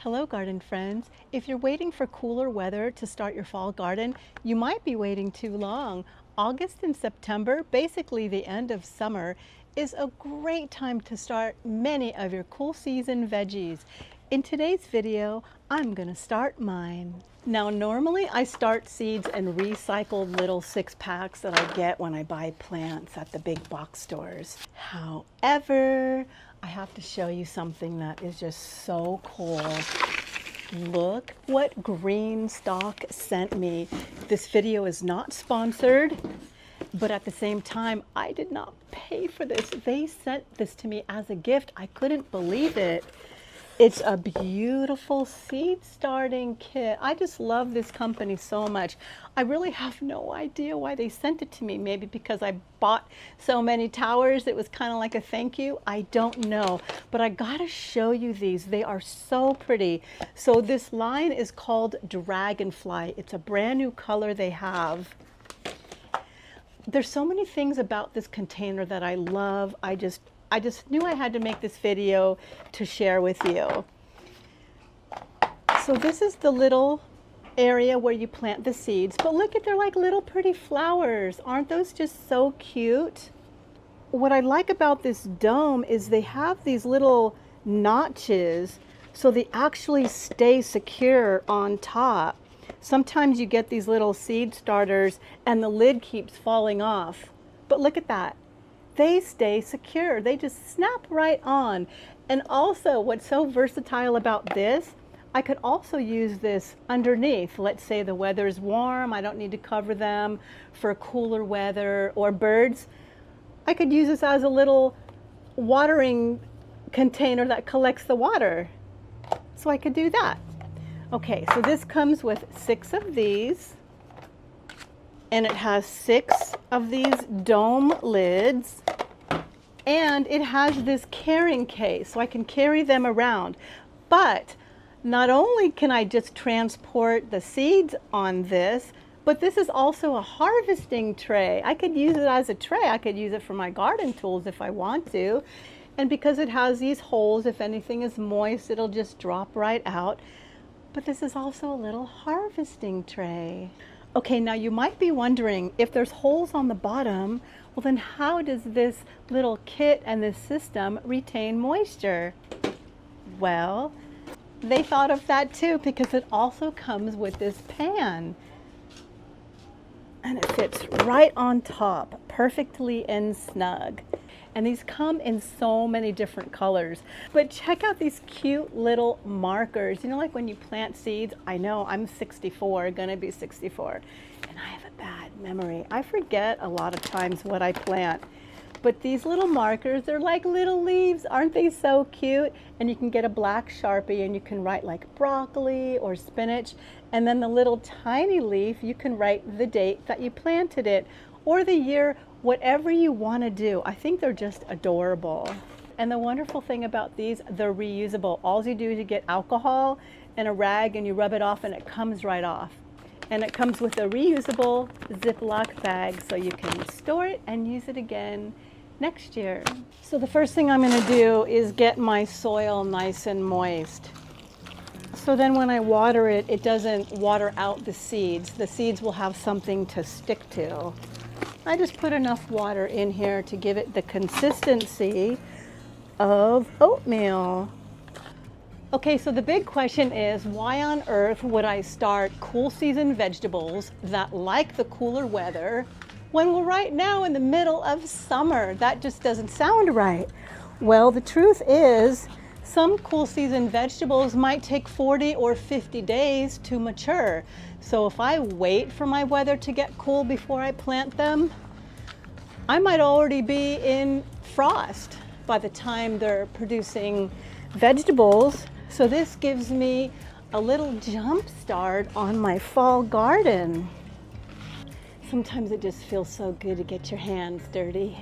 Hello garden friends. If you're waiting for cooler weather to start your fall garden, you might be waiting too long. August and September, basically the end of summer, is a great time to start many of your cool season veggies. In today's video, I'm gonna start mine. Now normally I start seeds in recycled little 6-packs that I get when I buy plants at the big box stores. However, I have to show you something that is just so cool. Look what GreenStalk sent me. This video is not sponsored, but at the same time, I did not pay for this. They sent this to me as a gift. I couldn't believe it. It's a beautiful seed starting kit. I just love this company so much. I really have no idea why they sent it to me. Maybe because I bought so many towers, it was kind of like a thank you. I don't know, but I gotta show you these. They are so pretty. So this line is called Dragonfly. It's a brand new color they have. There's so many things about this container that I love. I just knew I had to make this video to share with you. So this is the little area where you plant the seeds, but look at, they're like little pretty flowers. Aren't those just so cute? What I like about this dome is they have these little notches so they actually stay secure on top. Sometimes you get these little seed starters and the lid keeps falling off, but look at that. They stay secure. They just snap right on. And also what's so versatile about this, I could also use this underneath. Let's say the weather's warm, I don't need to cover them for cooler weather or birds. I could use this as a little watering container that collects the water. So I could do that. Okay, so this comes with 6 of these. And it has 6 of these dome lids, and it has this carrying case so I can carry them around. But not only can I just transport the seeds on this, but this is also a harvesting tray. I could use it as a tray. I could use it for my garden tools if I want to. And because it has these holes, if anything is moist, it'll just drop right out. But this is also a little harvesting tray. Okay, now you might be wondering, if there's holes on the bottom, well then how does this little kit and this system retain moisture? Well, they thought of that too, because it also comes with this pan. And it fits right on top, perfectly and snug. And these come in so many different colors. But check out these cute little markers. You know, like when you plant seeds, I know I'm 64, gonna be 64, and I have a bad memory. I forget a lot of times what I plant. But these little markers, they're like little leaves. Aren't they so cute? And you can get a black Sharpie and you can write like broccoli or spinach. And then the little tiny leaf, you can write the date that you planted it or the year, whatever you want to do. I think they're just adorable. And the wonderful thing about these, they're reusable. All you do is you get alcohol and a rag and you rub it off and it comes right off. And it comes with a reusable Ziploc bag so you can store it and use it again next year. So the first thing I'm going to do is get my soil nice and moist. So then when I water it, it doesn't water out the seeds. The seeds will have something to stick to. I just put enough water in here to give it the consistency of oatmeal. Okay, so the big question is, why on earth would I start cool season vegetables that like the cooler weather when we're right now in the middle of summer? That just doesn't sound right. Well, the truth is, some cool season vegetables might take 40 or 50 days to mature. So if I wait for my weather to get cool before I plant them, I might already be in frost by the time they're producing vegetables. So this gives me a little jump start on my fall garden. Sometimes it just feels so good to get your hands dirty.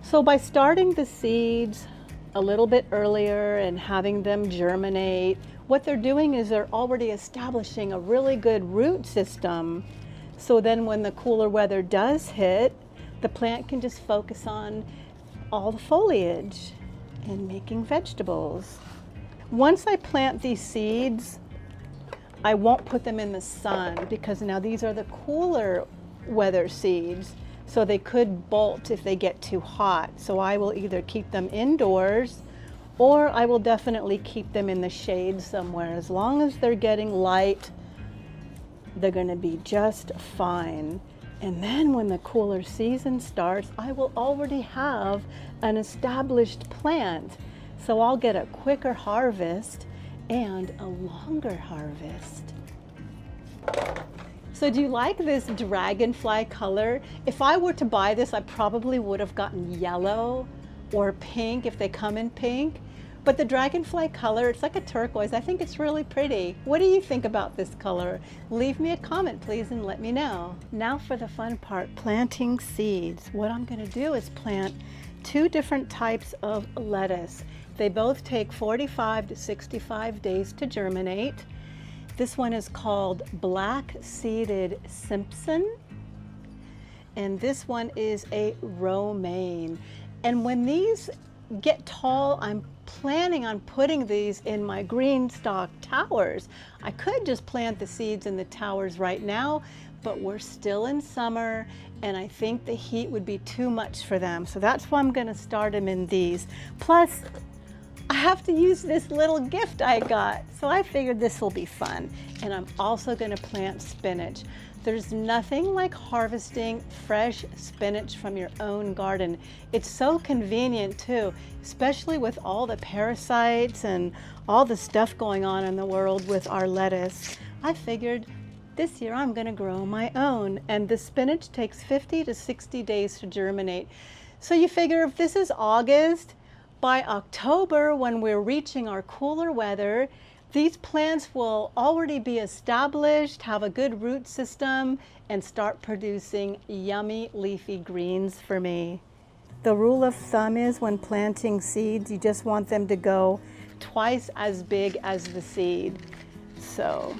So by starting the seeds a little bit earlier and having them germinate, what they're doing is they're already establishing a really good root system. So then when the cooler weather does hit, the plant can just focus on all the foliage and making vegetables. Once I plant these seeds, I won't put them in the sun because now these are the cooler weather seeds, so they could bolt if they get too hot. So I will either keep them indoors or I will definitely keep them in the shade somewhere. As long as they're getting light, they're going to be just fine. And then when the cooler season starts, I will already have an established plant. So I'll get a quicker harvest and a longer harvest. So do you like this dragonfly color? If I were to buy this, I probably would have gotten yellow or pink if they come in pink. But the dragonfly color, it's like a turquoise. I think it's really pretty. What do you think about this color? Leave me a comment, please, and let me know. Now for the fun part, planting seeds. What I'm gonna do is plant 2 different types of lettuce. They both take 45 to 65 days to germinate. This one is called black-seeded Simpson, and this one is a romaine. And when these get tall, I'm planning on putting these in my GreenStalk towers. I could just plant the seeds in the towers right now, but we're still in summer and I think the heat would be too much for them. So that's why I'm gonna start them in these. Plus, I have to use this little gift I got. So I figured this will be fun. And I'm also gonna plant spinach. There's nothing like harvesting fresh spinach from your own garden. It's so convenient too, especially with all the parasites and all the stuff going on in the world with our lettuce. I figured this year I'm gonna grow my own, and the spinach takes 50 to 60 days to germinate. So you figure if this is August, by October, when we're reaching our cooler weather, these plants will already be established, have a good root system, and start producing yummy leafy greens for me. The rule of thumb is when planting seeds, you just want them to go twice as big as the seed. So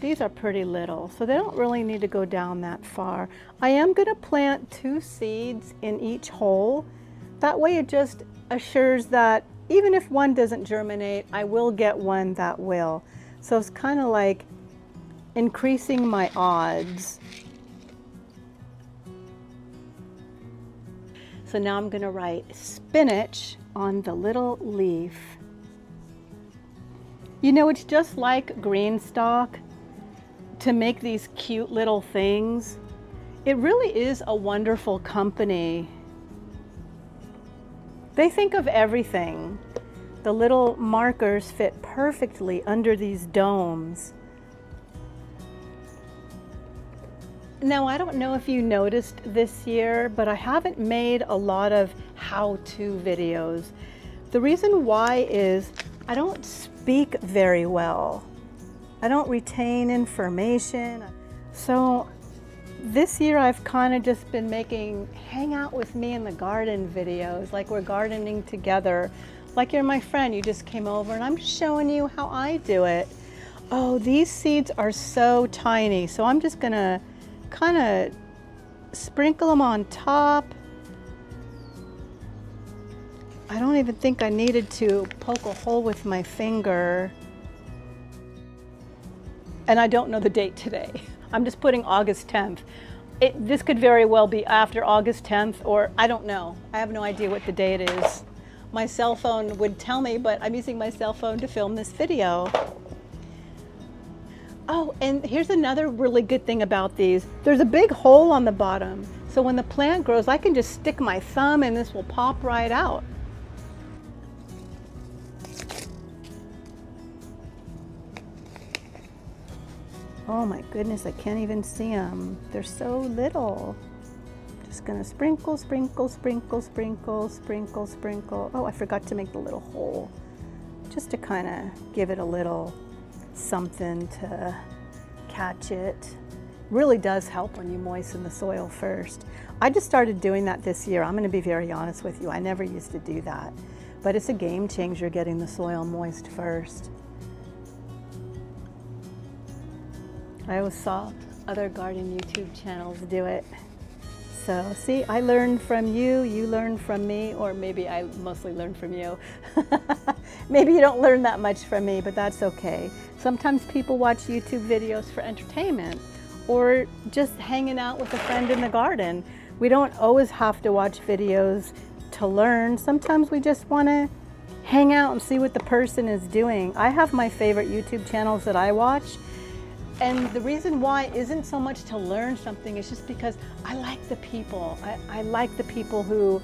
these are pretty little, so they don't really need to go down that far. I am going to plant 2 seeds in each hole. That way it just assures that even if one doesn't germinate, I will get one that will. So it's kind of like increasing my odds. So now I'm going to write spinach on the little leaf. You know, it's just like GreenStalk to make these cute little things. It really is a wonderful company. They think of everything. The little markers fit perfectly under these domes. Now, I don't know if you noticed this year, but I haven't made a lot of how-to videos. The reason why is I don't speak very well. I don't retain information. So this year I've kind of just been making hang out with me in the garden videos, like we're gardening together. Like you're my friend, you just came over and I'm showing you how I do it. Oh, these seeds are so tiny, so I'm just gonna kind of sprinkle them on top. I don't even think I needed to poke a hole with my finger. And I don't know the date today. I'm just putting August 10th. This could very well be after August 10th, or I don't know. I have no idea what the day it is. My cell phone would tell me, but I'm using my cell phone to film this video. Oh, and here's another really good thing about these. There's a big hole on the bottom. So when the plant grows, I can just stick my thumb and this will pop right out. Oh my goodness, I can't even see them. They're so little. Just gonna sprinkle, sprinkle, sprinkle, sprinkle, sprinkle, sprinkle. Oh, I forgot to make the little hole. Just to kind of give it a little something to catch it. Really does help when you moisten the soil first. I just started doing that this year. I'm gonna be very honest with you. I never used to do that. But it's a game changer getting the soil moist first. I always saw other garden YouTube channels do it. So see, I learned from you, you learned from me, or maybe I mostly learned from you. Maybe you don't learn that much from me, but that's okay. Sometimes people watch YouTube videos for entertainment or just hanging out with a friend in the garden. We don't always have to watch videos to learn. Sometimes we just want to hang out and see what the person is doing. I have my favorite YouTube channels that I watch, and the reason why isn't so much to learn something, it's just because I like the people. I like the people who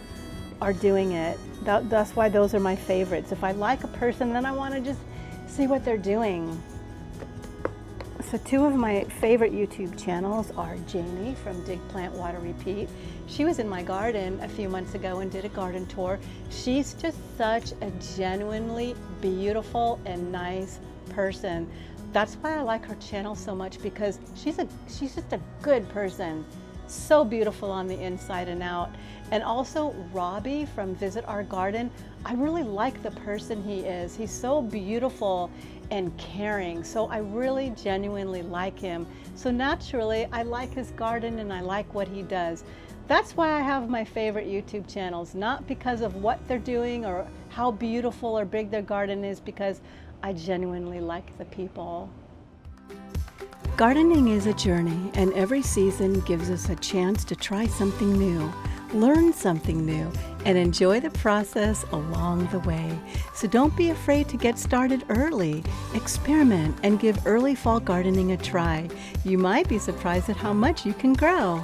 are doing it. That's why those are my favorites. If I like a person, then I want to just see what they're doing. So two of my favorite YouTube channels are Janey from Dig, Plant, Water, Repeat. She was in my garden a few months ago and did a garden tour. She's just such a genuinely beautiful and nice person. That's why I like her channel so much, because she's just a good person. So beautiful on the inside and out. And also Robbie from Visit Our Garden. I really like the person he is. He's so beautiful and caring. So I really genuinely like him. So naturally, I like his garden and I like what he does. That's why I have my favorite YouTube channels, not because of what they're doing or how beautiful or big their garden is, because I genuinely like the people. Gardening is a journey, and every season gives us a chance to try something new, learn something new, and enjoy the process along the way. So don't be afraid to get started early. Experiment and give early fall gardening a try. You might be surprised at how much you can grow.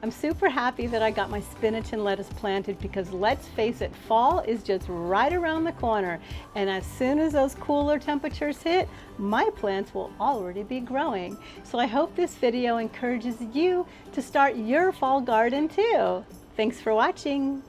I'm super happy that I got my spinach and lettuce planted, because let's face it, fall is just right around the corner. And as soon as those cooler temperatures hit, my plants will already be growing. So I hope this video encourages you to start your fall garden too. Thanks for watching.